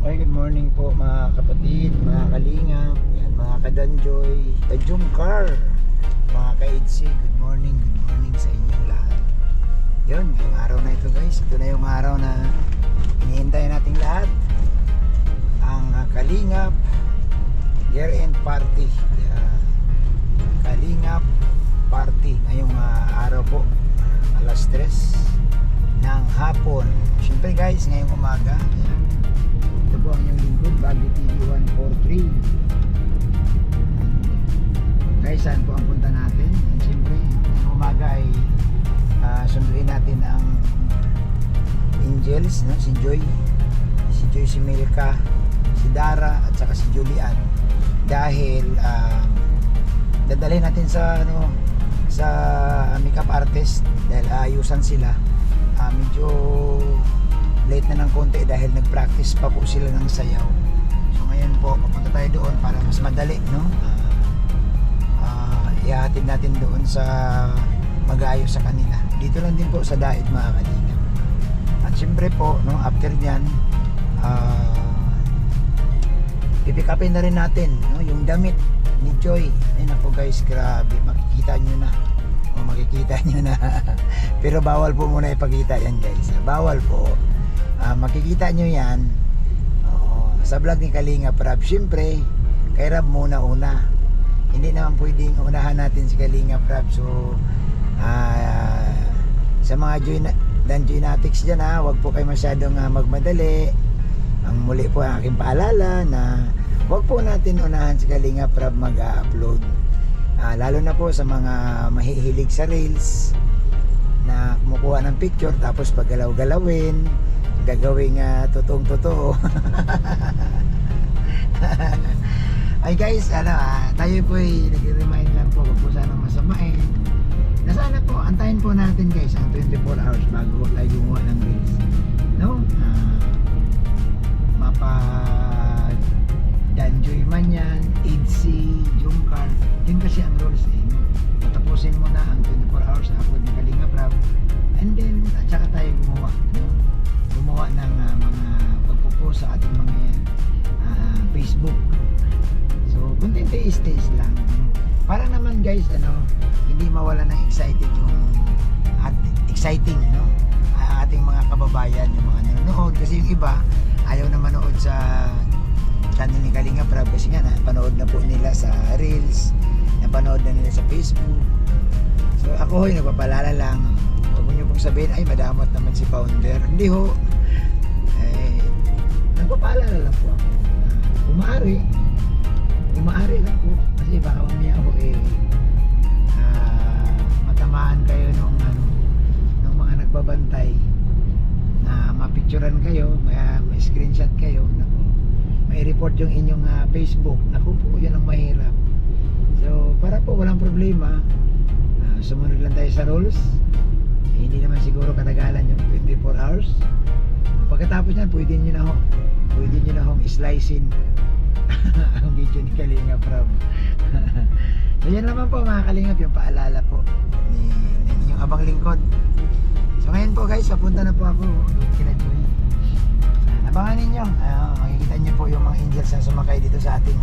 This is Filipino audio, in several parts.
Hi, good morning po mga kapatid, mga kalingap, yan, mga kadanjoy, kajumkar, mga ka-EDC, good morning sa inyong lahat. Yun, ngayong araw na ito guys, ito na yung araw na hinihintay nating lahat. Ang kalingap year-end party. Kalingap party ngayong araw po, alas 3 ng hapon. Siyempre guys, ngayong umaga, yan. Ito po ang inyong lingkod, Baguio TV 143. Guys, saan po ang punta natin? And siyempre, ngayong umaga ay sunduin natin ang Angels, no? Si Joy, si Milka, si Dara at saka si Julian. Dahil dadalhin natin sa sa makeup artist dahil ayusan sila. Medyo late na ng konti dahil nag-practice pa po sila ng sayaw. So ngayon po papunta tayo doon para mas madali, no? Ihatid natin doon sa mag-aayos sa kanila. Dito lang din po sa Daet, mga kalingap. At syempre po, no, after nyan pipick upin na rin natin, no, yung damit ni Joy. Ayun ako guys, grabe, makikita nyo na. Makikita nyo na. Pero bawal po muna ipakita yan guys, bawal po. Makikita nyo yan sa vlog ni Kalingap Rab. Syempre kay Rab muna una, hindi naman pwedeng unahan natin si Kalingap Rab. So sa mga Joynatics dyan, wag po kayo masyadong magmadali. Ang muli po ang aking paalala na wag po natin unahan si Kalingap Rab mag-upload. Lalo na po sa mga mahihilig sa reels na kumukuha ng picture tapos paggalaw-galawin, gagawing totoong-totoo. Ay guys, tayo po ay nag-remind lang po, wag po sanang masamain. Na sana po, antayin po natin guys ang 24 hours bago tayo gumawa ng reels, no? Danjoy man yan, EDC, Jumcar, yun kasi ang rules no? Tapusin mo na ang 24 hours upload ni Kalingap Rab, and then at saka tayo gumawa, no? Gumawa ng mga pagpo-post sa ating mga Facebook. So kunti taste lang, no? Para naman guys, hindi mawala ng exciting no? Ating mga kababayan, yung mga nanonood, kasi yung iba ayaw na manood sa channel ni Kalingap Rab kasi nga napanood na po nila sa Reels, napanood na nila sa Facebook. So ako hoy, nagpapalala lang, huwag mo nyo pong sabihin ay madamot naman si founder. Hindi ho, nagpapalala lang po ako. Umaari lang po kasi baka mamaya ako matamaan kayo nung mga nagbabantay na mapicturean kayo, may screenshot kayo, may report yung inyong Facebook. Naku po, yun ang mahirap. So para po walang problema, sumunod lang tayo sa rules. Hindi naman siguro katagalan yung 24 hours. Pagkatapos yan, pwede nyo na hong slicein ang video ni Kalingap Rab. So yan naman po mga Kalingap, yung paalala po ni inyong abang lingkod. So ngayon po guys, papunta na po ako kila Joy. Abangan ninyo, makikita nyo po yung mga angels na sumakay dito sa ating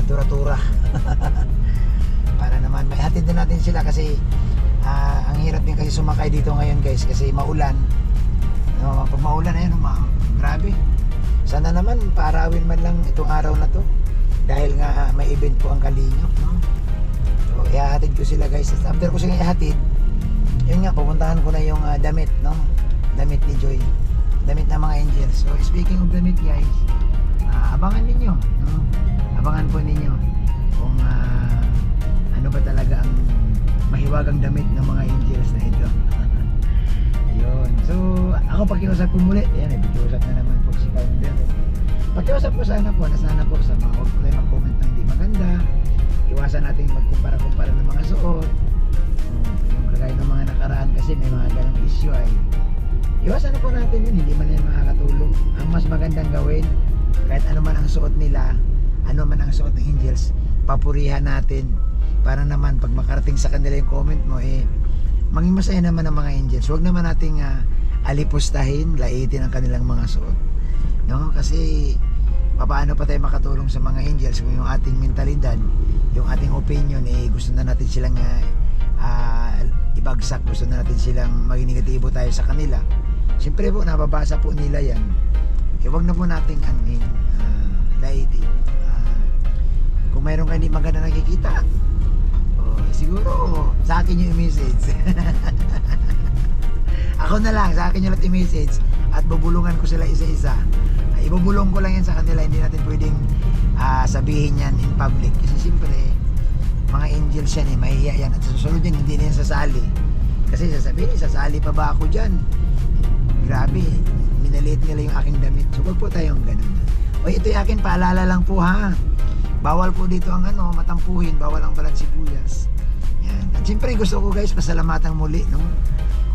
tura-tura. Para naman may hatid din natin sila kasi ang hirap din kasi sumakay dito ngayon guys kasi maulan. Pag maulan ayun, grabe. Sana naman paarawin man lang itong araw na to dahil nga may event po ang Kalingap, no? So ihahatid ko sila guys. After ko sila ihatid, yun nga, pupuntahan ko na yung damit, no? Damit ni Joy, damit ng mga angels. So speaking of damit guys, abangan ninyo, no? Abangan po ninyo kung ano ba talaga ang mahiwagang damit ng mga angels na ito. Yun. So ako pakiusap ko muli, yan, pakiusap na naman po si founder. Pakiusap ko sana po sa mga huwag po tayo mag-comment ng hindi maganda. Iwasan natin magkumpara-kumpara ng mga suot. Yung kagaya ng mga nakaraan kasi may mga ganong issue ay iwasan na po natin yun, hindi man yan makakatulong. Ang mas magandang gawin, kahit ano man ang suot nila, ano man ang suot ng angels, papurihan natin para naman pag makarating sa kanila yung comment mo, maging masaya naman ang mga angels. Huwag naman nating alipustahin, laitin ang kanilang mga suot. no? Kasi paano pa tayo makatulong sa mga angels kung yung ating mentalidad, yung ating opinion gusto na natin silang ibagsak, gusto na natin silang maging negatibo tayo sa kanila. Siyempre po nababasa po nila yan. Huwag na po nating laiti. Kung mayroon kayo hindi maganda nakikita, siguro sa akin yung message. Ako na lang, sa akin yung i-message at bubulungan ko sila isa-isa. Ibubulong ko lang yan sa kanila, hindi natin pwedeng sabihin yan in public. Kasi siyempre, mga angels yan mahihiya yan. At sa susunod yan, hindi na yan sasali. Kasi sasabihin, sasali pa ba ako dyan? Grabe, minaliit nila yung aking damit. So wag po tayong ganun. O ito yung akin, paalala lang po ha. Bawal po dito ang matampuhin, bawal ang balat sibuyas. Yan. At siyempre gusto ko guys, pasalamatan muli, no?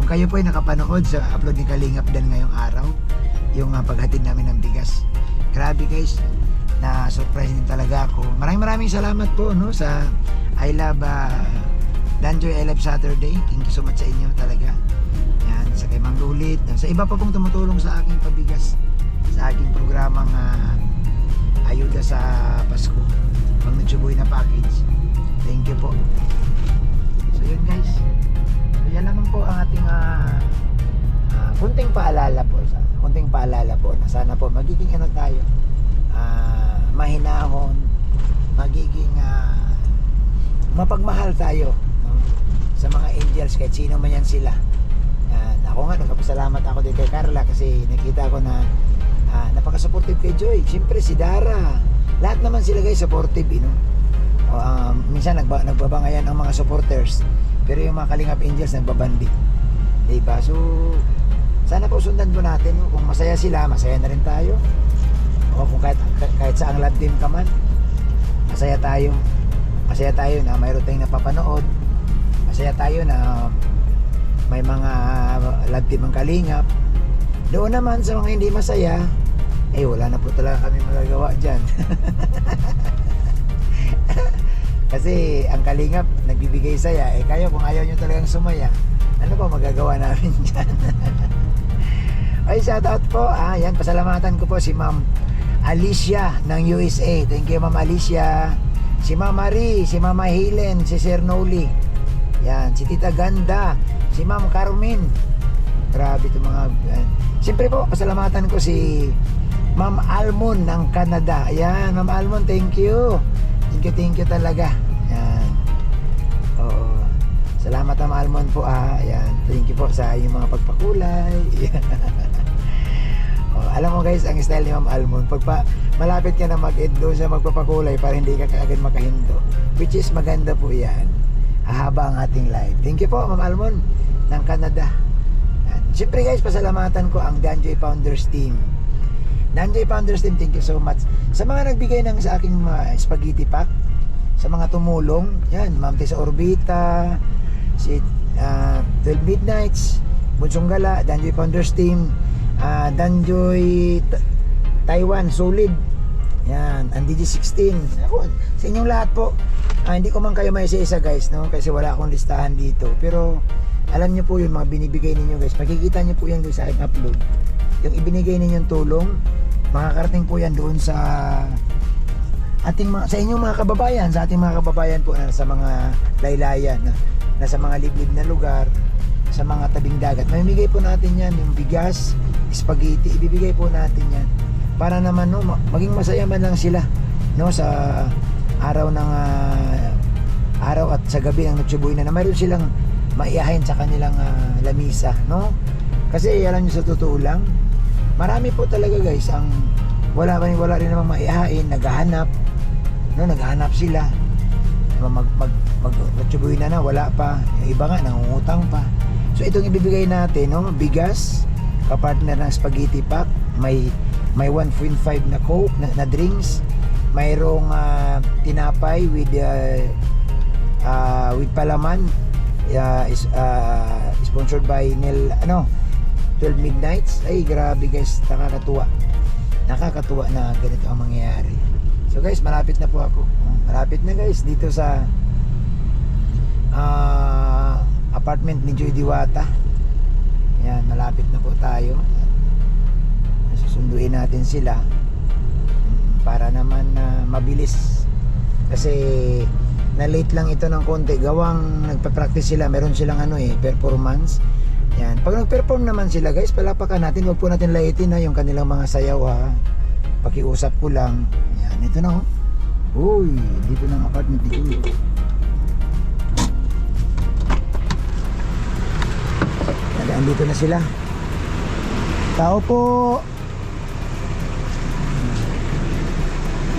Kung kayo po ay nakapanood sa upload ni Kalingap Dan ngayong araw, yung paghatid namin ng bigas. Grabe guys, na surprise din talaga ako. Maraming salamat po, no, sa I Love Danjoy, I Love Saturday. Thank you so much sa inyo talaga. Yan, sa kay Mang Lulit, sa iba pa pong tumutulong sa aking pabigas, sa aking programang ayuda sa Pasko, pang nagsubuhi na package. Thank you po. So yun guys, yan naman po ang ating kunting paalala po na sana po magiging tayo, mahinahon, magiging mapagmahal tayo, no? Sa mga angels kahit sino man yan sila. Ako nga nagpapasalamat ako din kay Carla kasi nakita ko na napaka-supportive kay Joy. Siyempre si Dara, lahat naman sila guys supportive, minsan nagbabangayan ang mga supporters, pero yung mga Kalingap Angels nagbabandi, diba? So sana po sundan po natin, no? Kung masaya sila, masaya na rin tayo. O kung kahit sa ang love team ka man, masaya tayo na mayroon tayong napapanood, masaya tayo na may mga love team ang Kalingap. Doon naman sa mga hindi masaya, wala na po talaga kami magagawa dyan. Kasi ang Kalingap nagbibigay saya, kayo kung ayaw nyo talagang sumaya, ano ba magagawa namin dyan? Ay, shoutout po. Yan, pasalamatan ko po si Ma'am Alicia ng USA. Thank you Ma'am Alicia. Si Ma'am Marie, si Mama Helen, si Sir Noli. Yan, si Tita Ganda, si Ma'am Carmen. Grabe ito mga siyempre po, pasalamatan ko si Ma'am Almon ng Canada. Ayan, Ma'am Almon, thank you. Thank you talaga. Yan. Oo. Salamat Ma'am Almon po. Ayan, thank you po sa inyong mga pagpakulay. Alam mo guys, ang style ni Ma'am Almon, malapit ka na mag-end doon siya magpapakulay para hindi ka kaagad makahindo, which is maganda po yan. Hahaba ang ating live. Thank you po Ma'am Almon ng Canada. Siyempre guys, pasalamatan ko ang Danjoy Founders Team. Danjoy Founders Team, thank you so much sa mga nagbigay ng sa aking spaghetti pack, sa mga tumulong. Yan, Ma'am Tessa Orbita, si 12 Midnights, Bunsong Gala, Danjoy Founders Team, Danjoy Taiwan, Solid. Yan, ang DG16. Ako, sa inyong lahat po. Hindi ko man kayo may isa-isa guys, no? Kasi wala akong listahan dito. Pero alam niyo po yung mga binibigay ninyo guys. Makikita niyo po yan guys sa aking upload. Yung ibinigay ninyong tulong, makakarating po yan doon sa sa inyong mga kababayan, sa ating mga kababayan po na sa mga laylayan, na sa mga liblib na lugar, sa mga tabing dagat. Mamimigay po natin yan, yung bigas, spaghetti, ibibigay po natin yan para naman maging masaya man lang sila, no, sa araw at sa gabi ng Noche Buena, na mayroon silang maiyahin sa kanilang lamisa, no? Kasi alam niyo, sa totoo lang, marami po talaga guys ang wala rin namang maiyahin, naghahanap sila, Noche Buena na wala pa, yung iba nga nangungutang pa. So itong ibibigay natin, no, bigas, kapartner ng spaghetti pack, may 1.5 na coke na drinks, mayroong tinapay with palaman, sponsored by 12 Midnights. Ay grabe guys, nakakatuwa na ganito ang mangyayari. So guys, malapit na po ako, malapit na guys dito sa apartment ni Joy Diwata. Yan, malapit na po tayo. Susunduin natin natin sila para naman mabilis. Kasi na late lang ito ng konti. Gawang nagpa-practice sila, meron silang performance. Yan. Pag nag-perform naman sila guys, palapakan natin. Huwag po natin laitin yung kanilang mga sayaw ha. Pakiusap ko lang. Yan, ito na Uy, dito na ang apartment dito. Andito na sila. Tao po.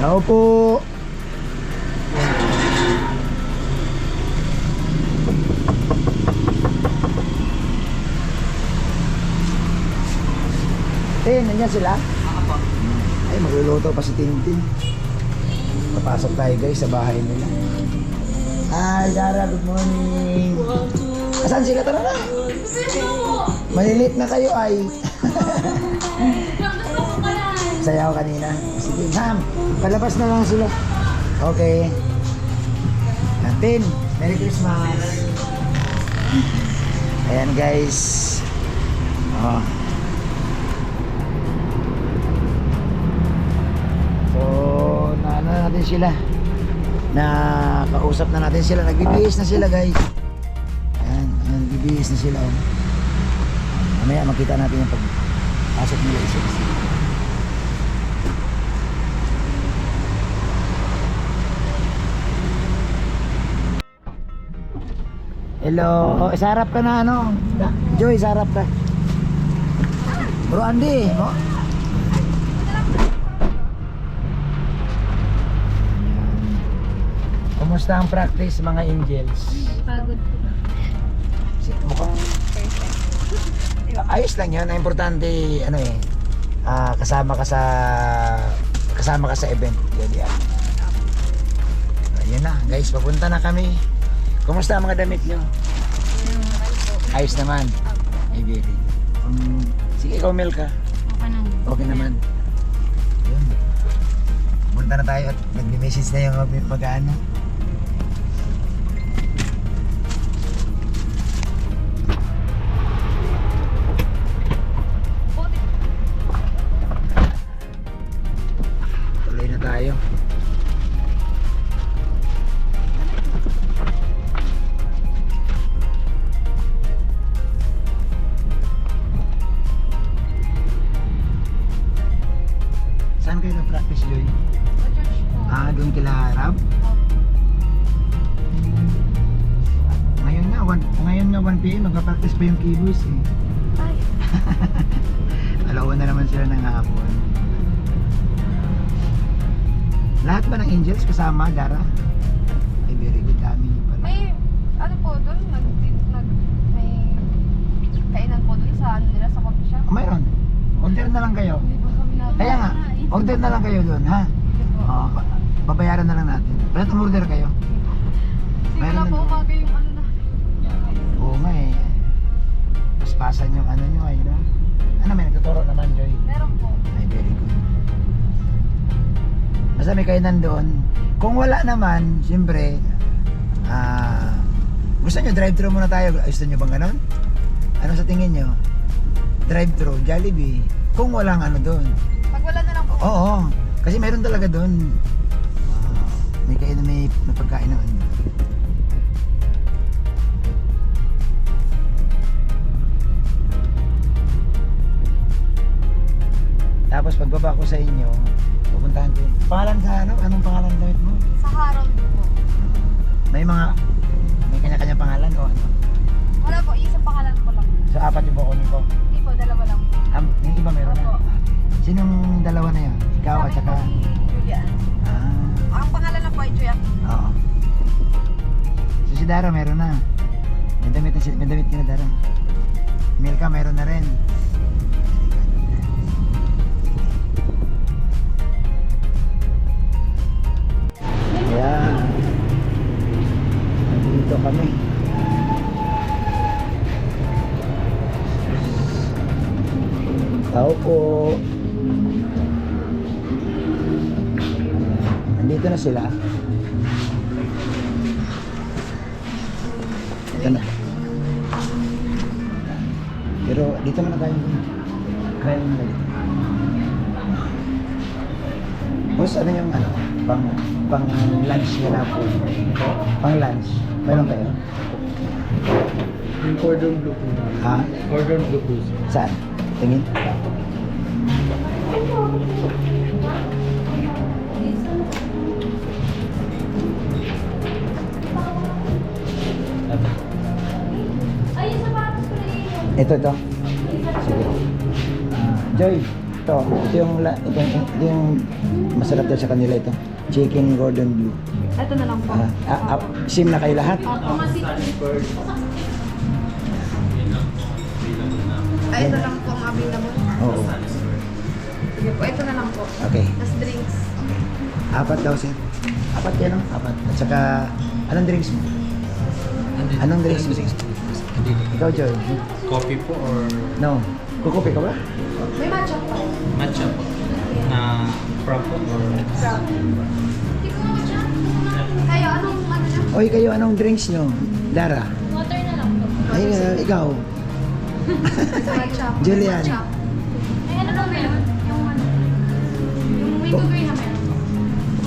Tao po. Nandiyan sila? Ay, magluluto pa si Tintin. Papasok tayo guys sa bahay nila. Hi, Dara, good morning. Asan sila? Tara na. Malilit na kayo ay. Sayaw kanina. Sige, Sam, palabas na lang sila. Okay. Tin, Merry Christmas. Ayan guys. So, natin sila. Kausap na natin sila. Nagbibihis na sila guys. Ayan, nagbibihis na sila. Mamaya makita natin yung pagpasok nila isa-isa. Hello. Isarap ka na Joy, isarap ka. Bro Andy, Kumusta ang practice mga angels? Pagod po. Mukhang ayos lang yan. Ang importante kasama ka sa event. Yan. Ayun na guys, papunta na kami. Kumusta ang mga damit nyo? Ayos naman. Ay, very good. Sige, ikaw Mel ka. Okay naman. Yun. Punta na tayo at nag-message na yung mag-ano. Tuloy na tayo. Saan kayo na-practice, Joy? Doon kila Rab? Ngayon nga 1 PM, magpa-practice pa yung keyboards Ay. Alauna naman sila ng hapon. Lahat ba ng angels kasama, Dara? Ay, very good. Dami niyo pala. May, po doon, may kainan po doon sa nila, sa coffee shop. Mayroon. Order na lang kayo. Hindi po kami Kaya nga, order na lang kayo doon, ha? Oo, babayaran na lang natin. Pero umorder kayo. Sige Mayroon na na- po umaga yung na. Oo nga paspasan yung nyo ay, no? May nagtuturo naman, Joy. Meron po. Ay, very good. Basta may kainan doon. Kung wala naman, siyempre, gusto nyo drive-thru muna tayo. Gusto nyo bang ganon? Ano sa tingin nyo? Drive-thru, Jollibee. Kung walang doon. Pag wala na lang po. Oo, kasi meron talaga doon. May kainan, may pagkain naman. Tapos pagbaba ko sa inyo, pupuntahan ko yun. Pangalan sa Anong pangalan ng damit mo? Sa Harold po. May kanya-kanya pangalan o ano? Wala po, isang pangalan po lang. So apat yung kukunin ko. Hindi po, dalawa lang po. Yung iba meron na? Opo. Sinong dalawa na yan? Ikaw at Sabi saka? po ni Julian. Ang pangalan lang po ay Joy. Oo. So si Dara meron na. May damit ka na, Dara. Milka meron na rin. Ayan. Nandito kami. Tao po. Nandito na sila. Ito na. Pero dito muna tayo. Kaya muna dito. Boss, ano yung ano? Pang lunch nyo na po. Pang lunch. Meron kayo? Yung cordon bleu po. Ha? Cordon bleu po. Saan? Tingin? Ito. Sige. Joy, ito yung masarap daw sa kanila ito. Chicken Gordon Bleu. Ito na lang po. Sim na kayo lahat? Ay, ito lang po ang available. Oo. Sige po, ito na lang po. Okay. Tapos drinks. Apat daw, sir. Apat yan, no? Apat. At saka, anong drinks mo? Anong drinks mo? Ikaw, Joy. Coffee po or No. Kukupi ka ba? May matcha po. matcha po? Na frap po or Crab. Kayo, anong ano niya? Oy, kayo, anong drinks nyo? Dara? Water na lang po. Ay, ikaw. Matcha. Julian. Matcha. Ay, ano daw meron? Yung ano? Yung mango graham meron?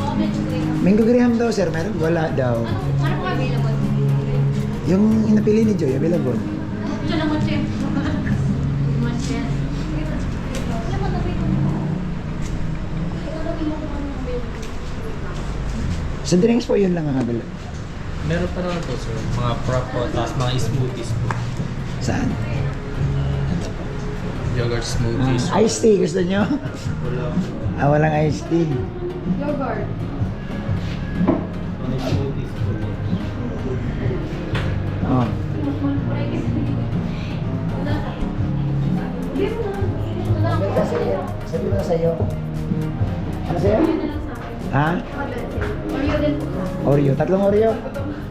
Oo, mango graham. Mango Graham daw, sir. Meron? Wala daw. Ano po available? Yung inapili ni Joy, available. Ito lang matcha. Matcha. Sa drinks po, yun lang ang available. meron pa naman po sir, mga frap po, tapos mga smoothies po. Saan? Yogurt smoothies. Iced tea, gusto nyo? Wala po. Walang iced tea. Yogurt. Mga smoothies po. Oh. Sabi mo na sa'yo. Ano sa'yo? Ha? Oreo din po. Oreo. Tatlong Oreo?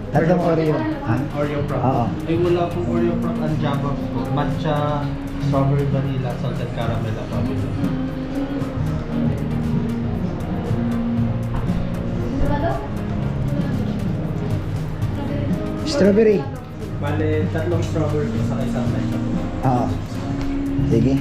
Tatlong Oreo. Ha? Oreo frap. Oo. Ay wala pong Oreo frap ang Java po. Matcha, strawberry vanilla, salted caramel at Strawberry. Bale, tatlong strawberry po sa isang matcha po. Oo. Sige.